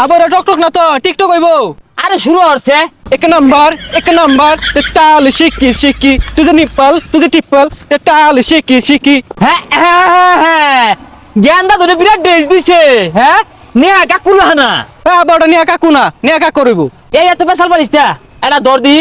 আবার টক না তো টিকটক হইবো। আরে শুরু হচ্ছে। एक नंबर ते ताल शिकी शिकी तुझे निप्पल तुझे टिप्पल ते ताल शिकी शिकी। হ্যাঁ হ্যাঁ হ্যাঁ হ্যাঁ জ্ঞানদা তোরে বিরাট ড্রেস দিছে। হ্যাঁ নিয়া কাকু না বড় নিয়া কাকু না নিয়া কাক করবো। এই এত পেশাল পারিস তা এটা দর্দি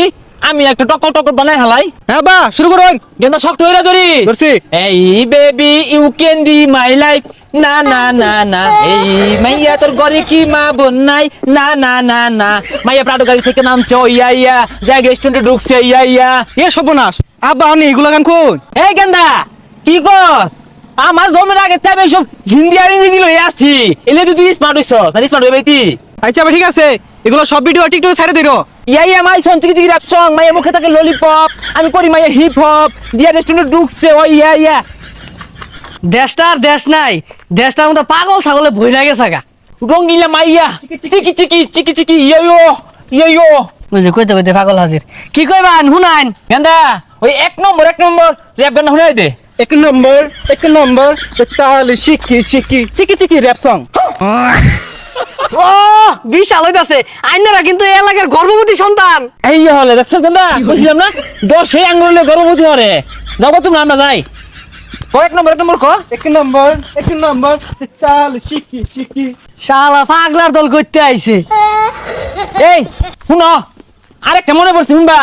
আমি একটা টকর টকর বানাই হালাই। হ্যাঁ বা শুরু করুন। জ্ঞানদা শক্ত হইরা ধরি ধরছি। এই baby you can be my life না না না না এই মাইয়া তোর ঘরে কি মা বোন নাই না না না না মাইয়া প্রাটো গাড়ি থেকে নামছে ও ইয়া ইয়া জায়গা রেস্টুরেন্টে ঢুকছে ইয়া ইয়া। এ সর্বনাশ আব্বা আমি এগুলা গান কোন। এই গেন্দা কি কস আমার জন্মের আগে তাই সব হিন্দি আর ইংরেজি লই আসছি এলে তুই স্মার্ট হইছস না স্মার্ট হইবি তুই। আচ্ছা ঠিক আছে এগুলো সব ভিডিও টিকটকে ছেড়ে দিরো। ইয়া ইয়া মাই সন চিকি চিকি র‍্যাপ সং মাইয়া মুখে থাকে ললিপপ আমি করি মাইয়া হিপ হপ দিয়া রেস্টুরেন্টে ঢুকছে ও ইয়া ইয়া। দেশটা আর দেশ নাই, দেশটার মতো পাগল ছাগলে ভইরা গেছে গা। রঙ্গিলা মাইয়া চিকি চিকি চিকি চিকি ইয়া ইয়া বুঝে কইতে কইতে পাগল হাজির। কি কইবান হুনাইন গেন্দা ওই এক নম্বর র‍্যাপ গান শুনাই দে। एक नंबर ते ताल शिकी शिकी चिकी चिकी रैप सॉन्ग। ও বিশাল হইতাছে। আইনারা কিন্তু এই এলাকার গর্ভবতী সন্তান। এই হলে দেখছস গেন্দা কইছিলাম না 10 আঙ্গুলে গর্ভবতী হরে যাবো তোমরা আমরা যাই। ও এক নম্বর ক एक नंबर ते ताल शिकी शिकी। শালা পাগলার দল করতে আইছে। এই শুনো আরেকটা মনে পড়ছে শুনবা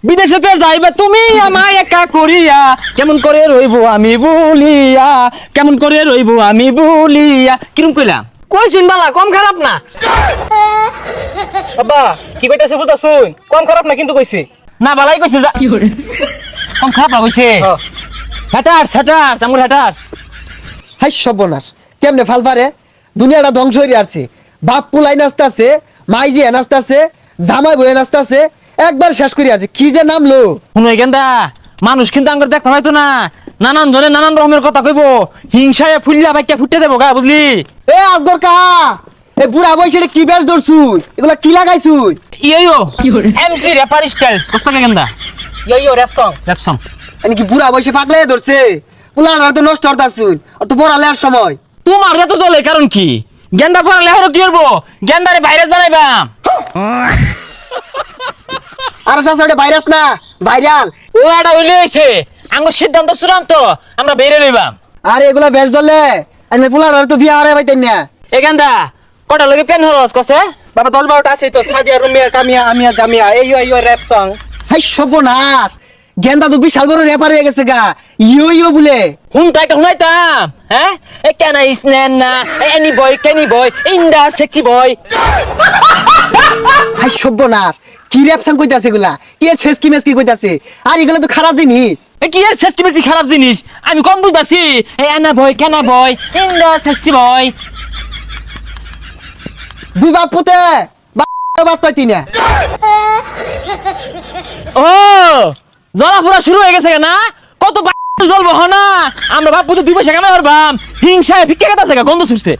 বিদেশেতে যাইবা তুমি আমায় একা করিয়া কেমন করে রইবো আমি বলিয়া কেমন করে রইবো আমি বলিয়া কিরম কইলাম কইছুন বালা কম খারাপ না। আব্বা কি কইতাছে বুঝতাছুন কম খারাপ না কিন্তু কইছে। না বালাই কইছে যা কম খারাপ না কইছে। হ্যাটার্স আমার হ্যাটার্স। হাই সর্বনাশ কেমনে ফাল পারে দুনিয়াটা ধ্বংস হয়ে আসছে। বাপ পুলাই নাচতাছে মাইজি নাচতাছে জামাই বয়ে নাচতাছে একবার শেষ করে আসছে কি যে নামলো। শুনো গেন্দা মানুষ কিন্তু আঙ্গুর দেখতে হয়তো না নানান জনে নানান রকমের কথা কইবো হিংসায় ফুললা বাইকা ফুটে দেবো গা বুঝলি। এ আজগর কাহা এ বুড়া বয়সে কি বেশ ধরছুন এগুলা কি লাগাইছুন। ইয়ো এমসি র্যাপার স্টাইল বুঝতে গেন্দা ইয়ো র‍্যাপ সং। আমি কি বুড়া বয়সে পাগলে ধরছে পুলারা তো নষ্ট হতাছুন আর তো পড়ালে আর সময়। তোমার এত চলে কারণ কি গেন্দা পড়া লেহারো কি করবো গেন্দারে ভাইরাস বানাইবাম। আরে চাচা ওটা ভাইরাস না ভাইরাল। ও এটা হইলে হইছে আঙ্গুর সিদ্ধান্ত চূড়ান্ত আমরা বেরে লইবাম। আরে এগুলা বেশ ধরলে আমি পুলারা তো বিয়া হারাই পাইতেন না। এ গেন্দা কটা লগে পেন হরস কসে বাবা 10-12টা আছে তো সাদিয়া রুমিয়া কামিয়া আমিয়া জামিয়া এই র‍্যাপ সং। হাই সর্বনাশ গেন্দা তো বিশাল বড় রেপার হয়ে গেছে গা ইয়ো বলে। হুনটা একটা হুনাইতাম হ্যাঁ এ কেন ইসনেন না এনি বয় কেনি বয় ইন্দা সেক্সি বয়। হাই সর্বনাশ কি র‍্যাপ সং কইতাছে এগুলা কি এর শেষ কি মেস কি কইতাছে আর এগুলা তো খারাপ জিনিস। এ কি এর সেক্সি বেশি খারাপ জিনিস আমি কম বুঝতাছি এ এনা বয় কেন বয় ইন্দা সেক্সি বয়। দুই বাপ পুতে বাপ পাইতি না। ও জ্বলাফোড়া শুরু হয়ে গেছে না কত জ্বলবো না আমরা বাপু তো 2 পয়সা কামাই পারবাম হিংসায় ভিক্ষা কাটাছে গন্ধ ছুটছে।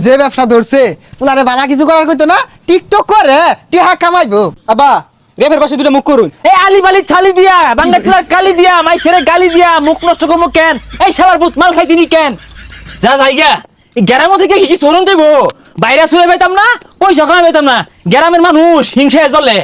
যে ব্যবসা ধরছে পুলারে বালা কিছু করার কইতো না টিকটক করে টিহা কামাইবো। আব্বা রেপের পাশে দুটো মুখ করুন। এই আলি বালি ছালি দিয়া বাংলা চুলার কালি দিয়া মাইশেরে গালি দিয়া মুখ নষ্ট করবো কেন এই শালার ভূত মাল খাই দিনি কেন যা যাইগা এই গ্রামও থেকে কি সরণ দেবো ভাইরাস হয়ে পাইতাম না পয়সা কামাই পাইতাম না গ্রামের মানুষ হিংসায় জ্বলে।